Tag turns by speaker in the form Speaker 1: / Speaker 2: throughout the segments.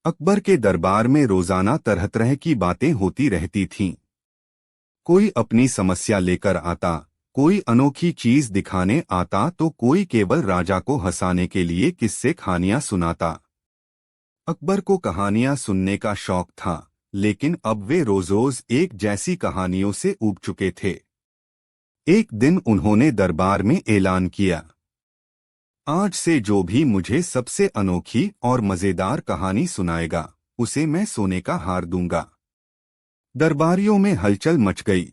Speaker 1: अकबर के दरबार में रोजाना तरह तरह की बातें होती रहती थीं। कोई अपनी समस्या लेकर आता, कोई अनोखी चीज दिखाने आता तो कोई केवल राजा को हंसाने के लिए किस्से कहानियां सुनाता। अकबर को कहानियां सुनने का शौक था, लेकिन अब वे रोज रोज एक जैसी कहानियों से ऊब चुके थे। एक दिन उन्होंने दरबार में ऐलान किया, आज से जो भी मुझे सबसे अनोखी और मजेदार कहानी सुनाएगा, उसे मैं सोने का हार दूंगा। दरबारियों में हलचल मच गई।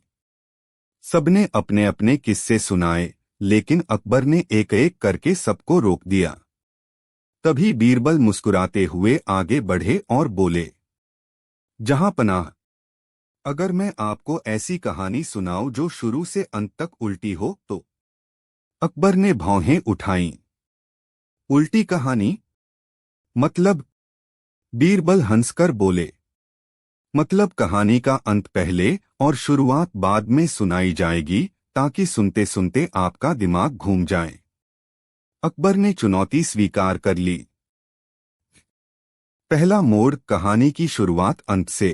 Speaker 1: सबने अपने अपने किस्से सुनाए, लेकिन अकबर ने एक एक करके सबको रोक दिया। तभी बीरबल मुस्कुराते हुए आगे बढ़े और बोले, जहां पनाह, अगर मैं आपको ऐसी कहानी सुनाऊं जो शुरू से अंत तक उल्टी हो तो। अकबर ने भौहें उठाईं। उल्टी कहानी? मतलब? बीरबल हंसकर बोले, मतलब कहानी का अंत पहले और शुरुआत बाद में सुनाई जाएगी, ताकि सुनते सुनते आपका दिमाग घूम जाए। अकबर ने चुनौती स्वीकार कर ली। पहला मोड़, कहानी की शुरुआत अंत से।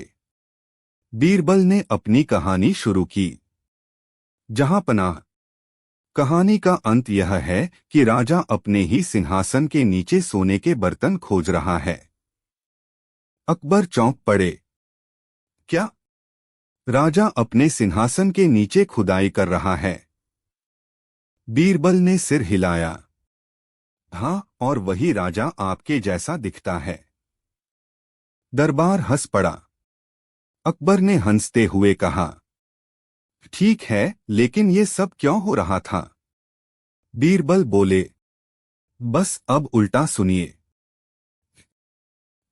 Speaker 1: बीरबल ने अपनी कहानी शुरू की। जहां पनाह, कहानी का अंत यह है कि राजा अपने ही सिंहासन के नीचे सोने के बर्तन खोज रहा है। अकबर चौंक पड़े। क्या? राजा अपने सिंहासन के नीचे खुदाई कर रहा है? बीरबल ने सिर हिलाया। हाँ, और वही राजा आपके जैसा दिखता है। दरबार हंस पड़ा। अकबर ने हंसते हुए कहा, ठीक है, लेकिन ये सब क्यों हो रहा था? बीरबल बोले, बस अब उल्टा सुनिए।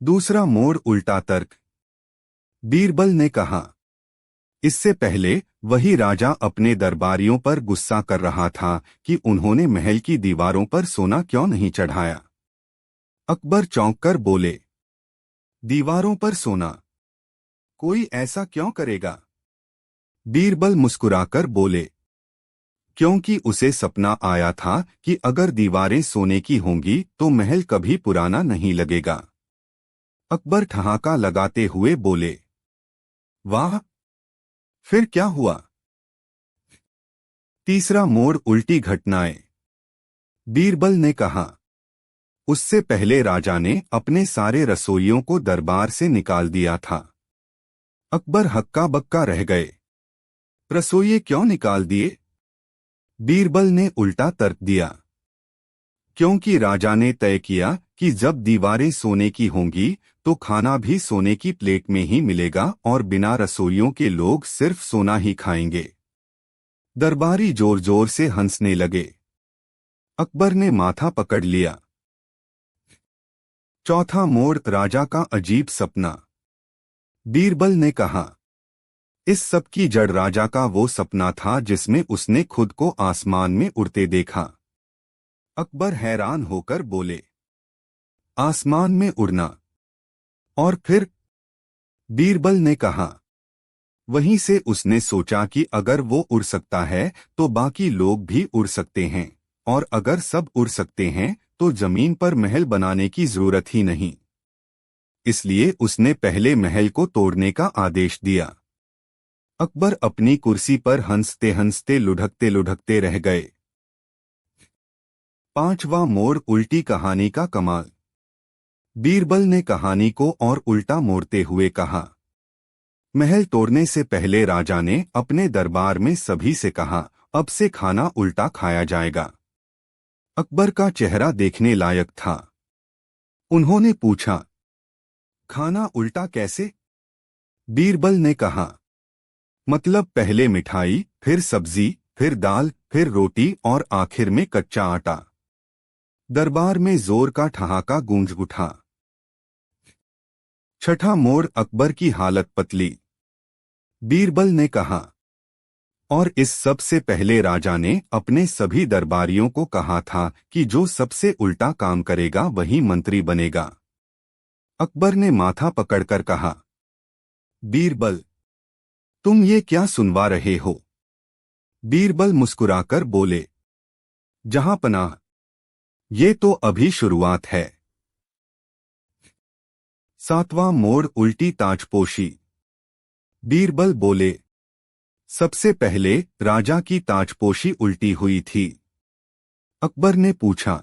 Speaker 1: दूसरा मोड़, उल्टा तर्क। बीरबल ने कहा, इससे पहले वही राजा अपने दरबारियों पर गुस्सा कर रहा था कि उन्होंने महल की दीवारों पर सोना क्यों नहीं चढ़ाया। अकबर चौंककर बोले, दीवारों पर सोना? कोई ऐसा क्यों करेगा? बीरबल मुस्कुराकर बोले, क्योंकि उसे सपना आया था कि अगर दीवारें सोने की होंगी तो महल कभी पुराना नहीं लगेगा। अकबर ठहाका लगाते हुए बोले, वाह, फिर क्या हुआ? तीसरा मोड़, उल्टी घटनाएं। बीरबल ने कहा, उससे पहले राजा ने अपने सारे रसोइयों को दरबार से निकाल दिया था। अकबर हक्का बक्का रह गए। रसोइये क्यों निकाल दिए? बीरबल ने उल्टा तर्क दिया, क्योंकि राजा ने तय किया कि जब दीवारें सोने की होंगी तो खाना भी सोने की प्लेट में ही मिलेगा और बिना रसोइयों के लोग सिर्फ सोना ही खाएंगे। दरबारी जोर जोर से हंसने लगे। अकबर ने माथा पकड़ लिया। चौथा मोड़, राजा का अजीब सपना। बीरबल ने कहा, इस सब की जड़ राजा का वो सपना था जिसमें उसने खुद को आसमान में उड़ते देखा। अकबर हैरान होकर बोले, आसमान में उड़ना? और फिर? बीरबल ने कहा, वहीं से उसने सोचा कि अगर वो उड़ सकता है तो बाकी लोग भी उड़ सकते हैं, और अगर सब उड़ सकते हैं तो जमीन पर महल बनाने की जरूरत ही नहीं। इसलिए उसने पहले महल को तोड़ने का आदेश दिया। अकबर अपनी कुर्सी पर हंसते हंसते लुढ़कते लुढ़कते रह गए। पांचवा मोड़, उल्टी कहानी का कमाल। बीरबल ने कहानी को और उल्टा मोड़ते हुए कहा, महल तोड़ने से पहले राजा ने अपने दरबार में सभी से कहा, अब से खाना उल्टा खाया जाएगा। अकबर का चेहरा देखने लायक था। उन्होंने पूछा, खाना उल्टा कैसे? बीरबल ने कहा, मतलब पहले मिठाई, फिर सब्जी, फिर दाल, फिर रोटी और आखिर में कच्चा आटा। दरबार में जोर का ठहाका गूंज उठा। छठा मोड़, अकबर की हालत पतली। बीरबल ने कहा, और इस सब से पहले राजा ने अपने सभी दरबारियों को कहा था कि जो सबसे उल्टा काम करेगा वही मंत्री बनेगा। अकबर ने माथा पकड़कर कहा, बीरबल, तुम ये क्या सुनवा रहे हो? बीरबल मुस्कुराकर बोले, जहां पनाह, ये तो अभी शुरुआत है। सातवां मोड़ उल्टी ताजपोशी। बीरबल बोले, सबसे पहले राजा की ताजपोशी उल्टी हुई थी। अकबर ने पूछा,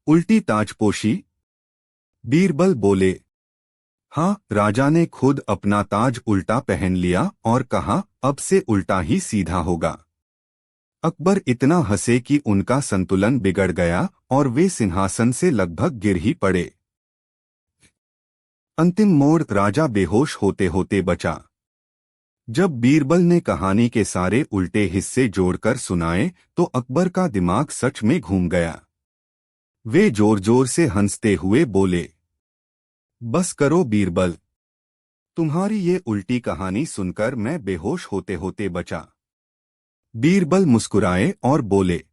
Speaker 1: उल्टी ताजपोशी? बीरबल बोले, हाँ, राजा ने खुद अपना ताज उल्टा पहन लिया और कहा, अब से उल्टा ही सीधा होगा। अकबर इतना हंसे कि उनका संतुलन बिगड़ गया और वे सिंहासन से लगभग गिर ही पड़े। अंतिम मोड़ राजा बेहोश होते होते बचा। जब बीरबल ने कहानी के सारे उल्टे हिस्से जोड़कर सुनाए तो अकबर का दिमाग सच में घूम गया। वे जोर जोर से हंसते हुए बोले, बस करो बीरबल, तुम्हारी ये उल्टी कहानी सुनकर मैं बेहोश होते होते बचा। बीरबल मुस्कुराए और बोले,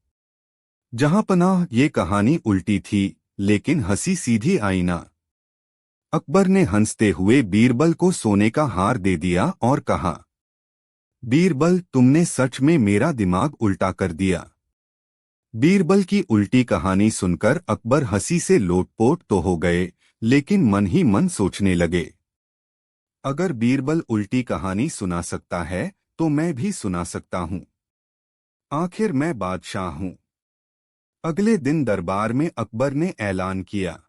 Speaker 1: जहांपनाह ये कहानी उल्टी थी लेकिन हंसी सीधी आई ना। अकबर ने हंसते हुए बीरबल को सोने का हार दे दिया और कहा, बीरबल, तुमने सच में मेरा दिमाग उल्टा कर दिया। बीरबल की उल्टी कहानी सुनकर अकबर हंसी से लोटपोट तो हो गए, लेकिन मन ही मन सोचने लगे, अगर बीरबल उल्टी कहानी सुना सकता है तो मैं भी सुना सकता हूँ। आखिर मैं बादशाह हूँ। अगले दिन दरबार में अकबर ने ऐलान किया,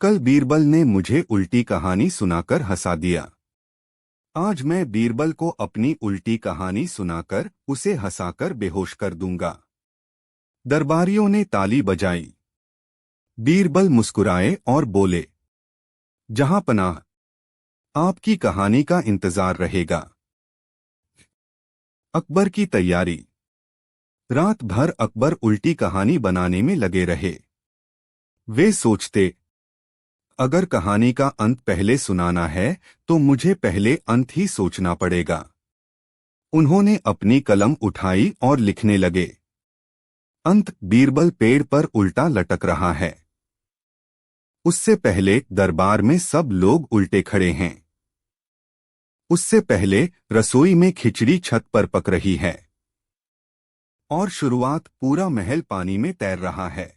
Speaker 1: कल बीरबल ने मुझे उल्टी कहानी सुनाकर हंसा दिया। आज मैं बीरबल को अपनी उल्टी कहानी सुनाकर उसे हंसाकर बेहोश कर दूंगा। दरबारियों ने ताली बजाई। बीरबल मुस्कुराए और बोले, जहांपनाह, आपकी कहानी का इंतजार रहेगा। अकबर की तैयारी। रात भर अकबर उल्टी कहानी बनाने में लगे रहे। वे सोचते, अगर कहानी का अंत पहले सुनाना है तो मुझे पहले अंत ही सोचना पड़ेगा। उन्होंने अपनी कलम उठाई और लिखने लगे, अंत, बीरबल पेड़ पर उल्टा लटक रहा है। उससे पहले दरबार में सब लोग उल्टे खड़े हैं। उससे पहले रसोई में खिचड़ी छत पर पक रही है। और शुरुआत, पूरा महल पानी में तैर रहा है।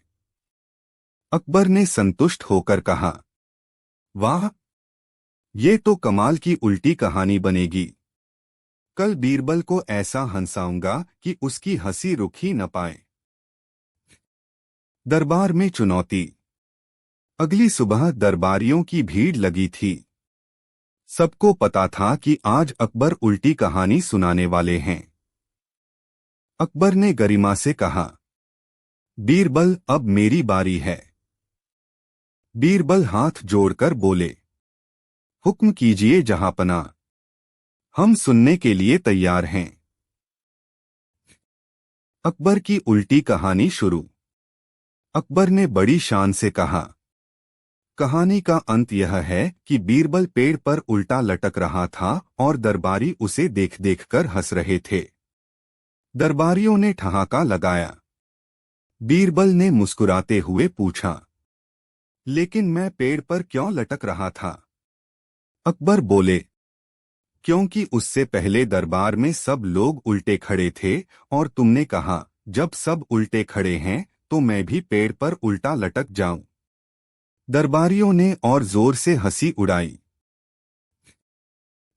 Speaker 1: अकबर ने संतुष्ट होकर कहा, वाह, ये तो कमाल की उल्टी कहानी बनेगी। कल बीरबल को ऐसा हंसाऊंगा कि उसकी हंसी रुक ही न पाए। दरबार में चुनौती। अगली सुबह दरबारियों की भीड़ लगी थी। सबको पता था कि आज अकबर उल्टी कहानी सुनाने वाले हैं। अकबर ने गरिमा से कहा, बीरबल, अब मेरी बारी है। बीरबल हाथ जोड़कर बोले, हुक्म कीजिए जहांपनाह, हम सुनने के लिए तैयार हैं। अकबर की उल्टी कहानी शुरू। अकबर ने बड़ी शान से कहा, कहानी का अंत यह है कि बीरबल पेड़ पर उल्टा लटक रहा था और दरबारी उसे देख देखकर हंस रहे थे। दरबारियों ने ठहाका लगाया। बीरबल ने मुस्कुराते हुए पूछा, लेकिन मैं पेड़ पर क्यों लटक रहा था? अकबर बोले, क्योंकि उससे पहले दरबार में सब लोग उल्टे खड़े थे और तुमने कहा, जब सब उल्टे खड़े हैं तो मैं भी पेड़ पर उल्टा लटक जाऊं। दरबारियों ने और जोर से हंसी उड़ाई।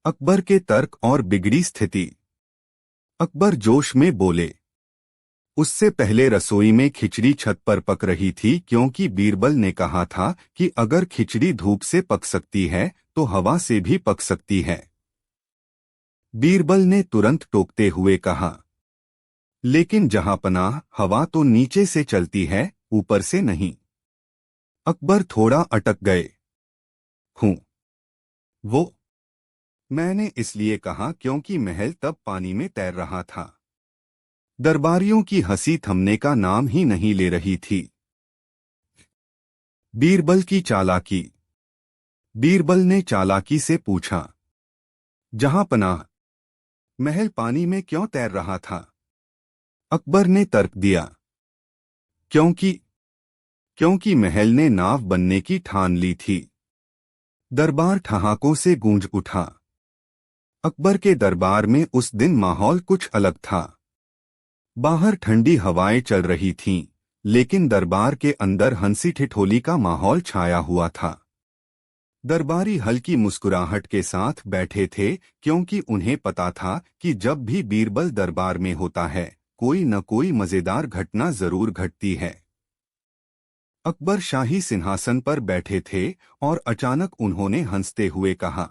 Speaker 1: अकबर के तर्क और बिगड़ी स्थिति। अकबर जोश में बोले, उससे पहले रसोई में खिचड़ी छत पर पक रही थी क्योंकि बीरबल ने कहा था कि अगर खिचड़ी धूप से पक सकती है तो हवा से भी पक सकती है। बीरबल ने तुरंत टोकते हुए कहा, लेकिन जहांपनाह, हवा तो नीचे से चलती है, ऊपर से नहीं। अकबर थोड़ा अटक गए। हूं, वो मैंने इसलिए कहा क्योंकि महल तब पानी में तैर रहा था। दरबारियों की हंसी थमने का नाम ही नहीं ले रही थी। बीरबल की चालाकी। बीरबल ने चालाकी से पूछा, जहांपनाह, महल पानी में क्यों तैर रहा था? अकबर ने तर्क दिया, क्योंकि महल ने नाव बनने की ठान ली थी। दरबार ठहाकों से गूंज उठा। अकबर के दरबार में उस दिन माहौल कुछ अलग था। बाहर ठंडी हवाएं चल रही थीं, लेकिन दरबार के अंदर हंसी ठिठोली का माहौल छाया हुआ था। दरबारी हल्की मुस्कुराहट के साथ बैठे थे, क्योंकि उन्हें पता था कि जब भी बीरबल दरबार में होता है, कोई न कोई मजेदार घटना जरूर घटती है। अकबर शाही सिंहासन पर बैठे थे और अचानक उन्होंने हंसते हुए कहा,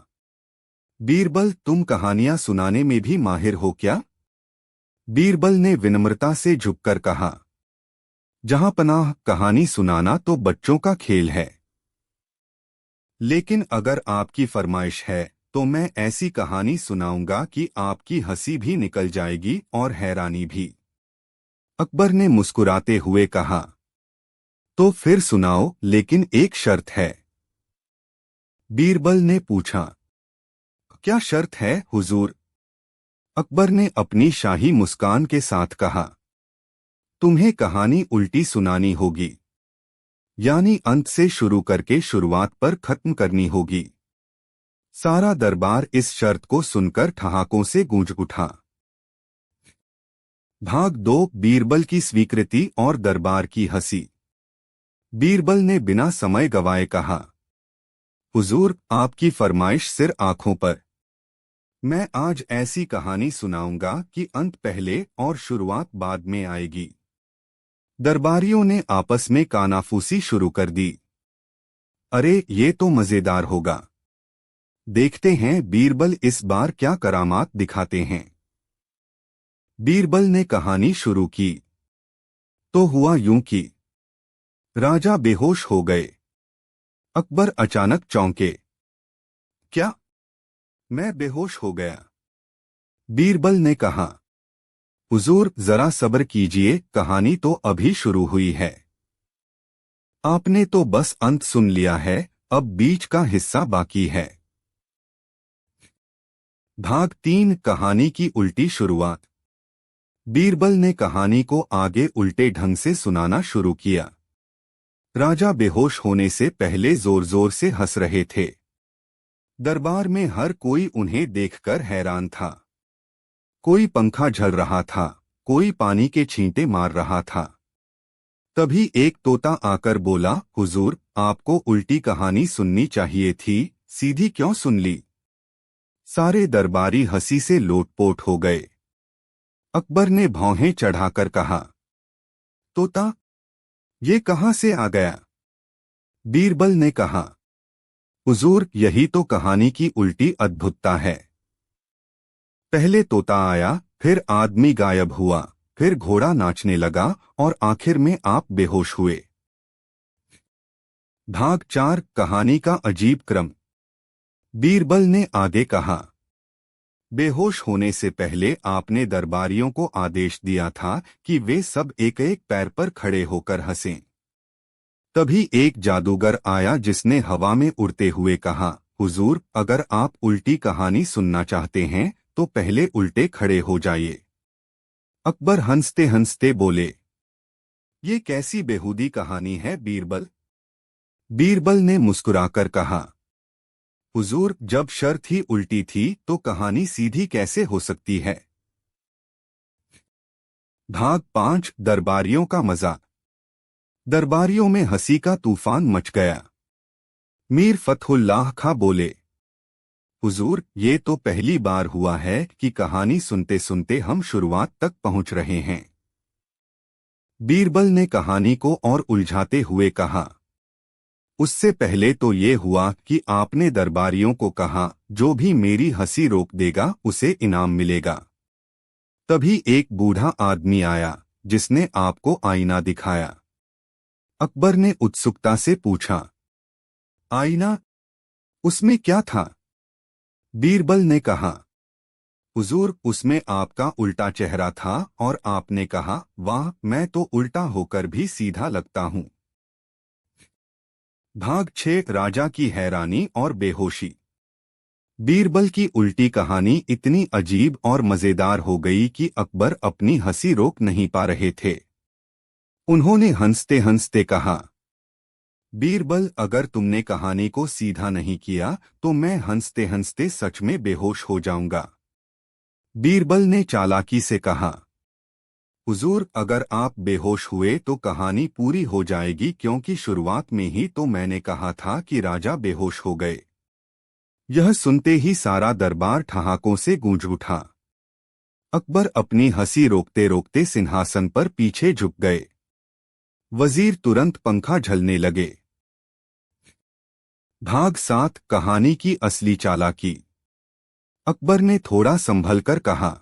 Speaker 1: बीरबल, तुम कहानियां सुनाने में भी माहिर हो क्या? बीरबल ने विनम्रता से झुककर कहा, जहां पनाह, कहानी सुनाना तो बच्चों का खेल है, लेकिन अगर आपकी फरमाइश है तो मैं ऐसी कहानी सुनाऊंगा कि आपकी हंसी भी निकल जाएगी और हैरानी भी। अकबर ने मुस्कुराते हुए कहा, तो फिर सुनाओ, लेकिन एक शर्त है। बीरबल ने पूछा, क्या शर्त है हुजूर? अकबर ने अपनी शाही मुस्कान के साथ कहा, तुम्हें कहानी उल्टी सुनानी होगी, यानी अंत से शुरू करके शुरुआत पर खत्म करनी होगी। सारा दरबार इस शर्त को सुनकर ठहाकों से गूंज उठा। भाग 2, बीरबल की स्वीकृति और दरबार की हंसी। बीरबल ने बिना समय गवाए कहा, हुजूर, आपकी फरमाइश सिर आंखों पर। मैं आज ऐसी कहानी सुनाऊंगा कि अंत पहले और शुरुआत बाद में आएगी। दरबारियों ने आपस में कानाफूसी शुरू कर दी। अरे, ये तो मजेदार होगा। देखते हैं बीरबल इस बार क्या करामात दिखाते हैं। बीरबल ने कहानी शुरू की। तो हुआ यूं कि राजा बेहोश हो गए। अकबर अचानक चौंके। क्या? मैं बेहोश हो गया? बीरबल ने कहा, हुजूर, जरा सब्र कीजिए, कहानी तो अभी शुरू हुई है। आपने तो बस अंत सुन लिया है, अब बीच का हिस्सा बाकी है। भाग 3, कहानी की उल्टी शुरुआत। बीरबल ने कहानी को आगे उल्टे ढंग से सुनाना शुरू किया। राजा बेहोश होने से पहले जोर जोर से हंस रहे थे। दरबार में हर कोई उन्हें देखकर हैरान था। कोई पंखा झल रहा था, कोई पानी के छींटे मार रहा था। तभी एक तोता आकर बोला, हुजूर, आपको उल्टी कहानी सुननी चाहिए थी, सीधी क्यों सुन ली? सारे दरबारी हंसी से लोटपोट हो गए। अकबर ने भौहें चढ़ाकर कहा, तोता, ये कहां से आ गया? बीरबल ने कहा, हुजूर, यही तो कहानी की उल्टी अद्भुतता है। पहले तोता आया, फिर आदमी गायब हुआ, फिर घोड़ा नाचने लगा और आखिर में आप बेहोश हुए। भाग 4, कहानी का अजीब क्रम। बीरबल ने आगे कहा, बेहोश होने से पहले आपने दरबारियों को आदेश दिया था कि वे सब एक एक पैर पर खड़े होकर हंसें। तभी एक जादूगर आया जिसने हवा में उड़ते हुए कहा, हुजूर, अगर आप उल्टी कहानी सुनना चाहते हैं तो पहले उल्टे खड़े हो जाइए। अकबर हंसते हंसते बोले, ये कैसी बेहूदी कहानी है बीरबल? बीरबल ने मुस्कुराकर कहा, हुजूर, जब शर्त ही उल्टी थी तो कहानी सीधी कैसे हो सकती है? भाग 5, दरबारियों का मजाक। दरबारियों में हंसी का तूफान मच गया। मीर फतहुल्लाह खां बोले, हुजूर, ये तो पहली बार हुआ है कि कहानी सुनते सुनते हम शुरुआत तक पहुंच रहे हैं। बीरबल ने कहानी को और उलझाते हुए कहा, उससे पहले तो ये हुआ कि आपने दरबारियों को कहा, जो भी मेरी हंसी रोक देगा उसे इनाम मिलेगा। तभी एक बूढ़ा आदमी आया जिसने आपको आईना दिखाया। अकबर ने उत्सुकता से पूछा, आईना? उसमें क्या था? बीरबल ने कहा, हुजूर, उसमें आपका उल्टा चेहरा था और आपने कहा, वाह, मैं तो उल्टा होकर भी सीधा लगता हूं। भाग 6, राजा की हैरानी और बेहोशी। बीरबल की उल्टी कहानी इतनी अजीब और मजेदार हो गई कि अकबर अपनी हंसी रोक नहीं पा रहे थे। उन्होंने हंसते हंसते कहा, बीरबल, अगर तुमने कहानी को सीधा नहीं किया तो मैं हंसते हंसते सच में बेहोश हो जाऊंगा। बीरबल ने चालाकी से कहा, हुजूर, अगर आप बेहोश हुए तो कहानी पूरी हो जाएगी, क्योंकि शुरुआत में ही तो मैंने कहा था कि राजा बेहोश हो गए। यह सुनते ही सारा दरबार ठहाकों से गूंज उठा। अकबर अपनी हंसी रोकते रोकते सिंहासन पर पीछे झुक गए। वजीर तुरंत पंखा झलने लगे। भाग 7 कहानी की असली चालाकी। अकबर ने थोड़ा संभल कर कहा,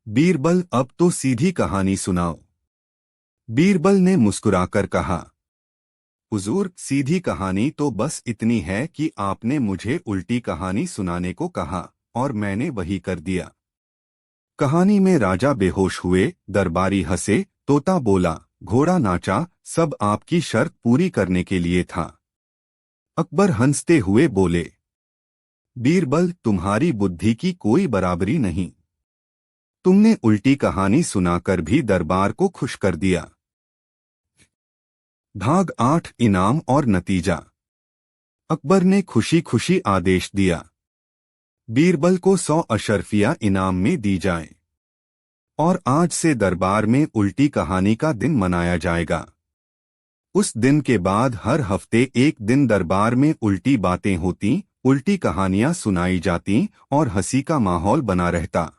Speaker 1: बीरबल, अब तो सीधी कहानी सुनाओ। बीरबल ने मुस्कुराकर कहा, हुजूर, सीधी कहानी तो बस इतनी है कि आपने मुझे उल्टी कहानी सुनाने को कहा और मैंने वही कर दिया। कहानी में राजा बेहोश हुए, दरबारी हंसे, तोता बोला, घोड़ा नाचा, सब आपकी शर्त पूरी करने के लिए था। अकबर हंसते हुए बोले, बीरबल, तुम्हारी बुद्धि की कोई बराबरी नहीं। तुमने उल्टी कहानी सुनाकर भी दरबार को खुश कर दिया। भाग 8 इनाम और नतीजा। अकबर ने खुशी खुशी आदेश दिया, बीरबल को 100 अशर्फिया इनाम में दी जाए और आज से दरबार में उल्टी कहानी का दिन मनाया जाएगा। उस दिन के बाद हर हफ्ते एक दिन दरबार में उल्टी बातें होती, उल्टी कहानियां सुनाई जाती और हंसी का माहौल बना रहता।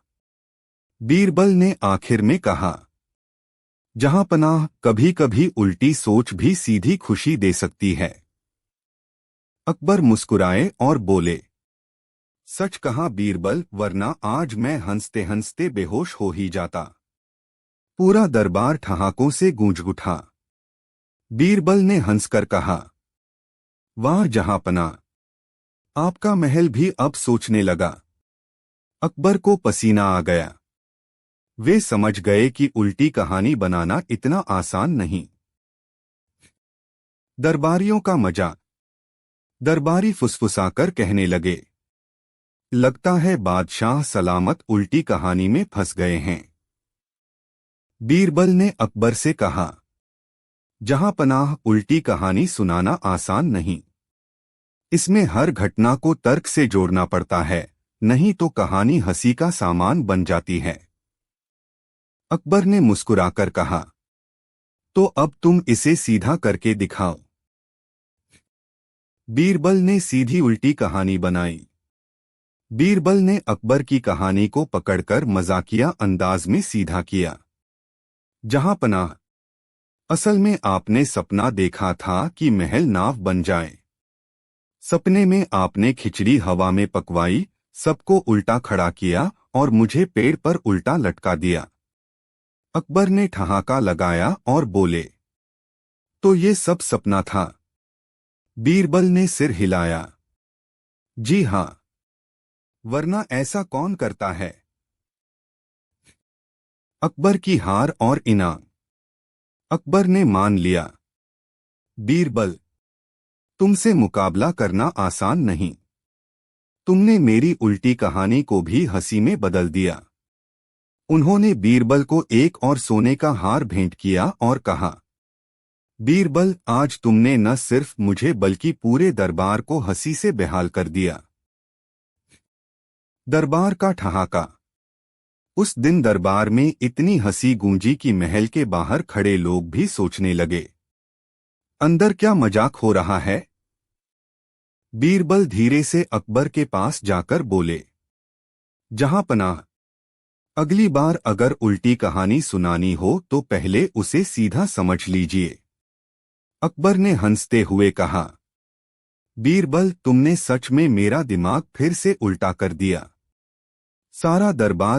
Speaker 1: बीरबल ने आखिर में कहा, जहां पनाह, कभी कभी उल्टी सोच भी सीधी खुशी दे सकती है। अकबर मुस्कुराए और बोले, सच कहा बीरबल, वरना आज मैं हंसते हंसते बेहोश हो ही जाता। पूरा दरबार ठहाकों से गूंज उठा। बीरबल ने हंसकर कहा, वाह जहांपना, आपका महल भी अब सोचने लगा। अकबर को पसीना आ गया। वे समझ गए कि उल्टी कहानी बनाना इतना आसान नहीं। दरबारियों का मजा। दरबारी फुसफुसाकर कहने लगे, लगता है बादशाह सलामत उल्टी कहानी में फंस गए हैं। बीरबल ने अकबर से कहा, जहां पनाह, उल्टी कहानी सुनाना आसान नहीं। इसमें हर घटना को तर्क से जोड़ना पड़ता है, नहीं तो कहानी हंसी का सामान बन जाती है। अकबर ने मुस्कुराकर कहा, तो अब तुम इसे सीधा करके दिखाओ। बीरबल ने सीधी उल्टी कहानी बनाई। बीरबल ने अकबर की कहानी को पकड़कर मजाकिया अंदाज में सीधा किया, जहां पनाह, असल में आपने सपना देखा था कि महल नाव बन जाए। सपने में आपने खिचड़ी हवा में पकवाई, सबको उल्टा खड़ा किया और मुझे पेड़ पर उल्टा लटका दिया। अकबर ने ठहाका लगाया और बोले, तो ये सब सपना था? बीरबल ने सिर हिलाया, जी हां, वरना ऐसा कौन करता है। अकबर की हार और इनाम। अकबर ने मान लिया, बीरबल, तुमसे मुकाबला करना आसान नहीं। तुमने मेरी उल्टी कहानी को भी हंसी में बदल दिया। उन्होंने बीरबल को एक और सोने का हार भेंट किया और कहा, बीरबल, आज तुमने न सिर्फ मुझे बल्कि पूरे दरबार को हंसी से बेहाल कर दिया। दरबार का ठहाका। उस दिन दरबार में इतनी हंसी गूंजी कि महल के बाहर खड़े लोग भी सोचने लगे, अंदर क्या मजाक हो रहा है। बीरबल धीरे से अकबर के पास जाकर बोले, जहां पनाह, अगली बार अगर उल्टी कहानी सुनानी हो तो पहले उसे सीधा समझ लीजिए। अकबर ने हंसते हुए कहा, बीरबल, तुमने सच में मेरा दिमाग फिर से उल्टा कर दिया। सारा दरबार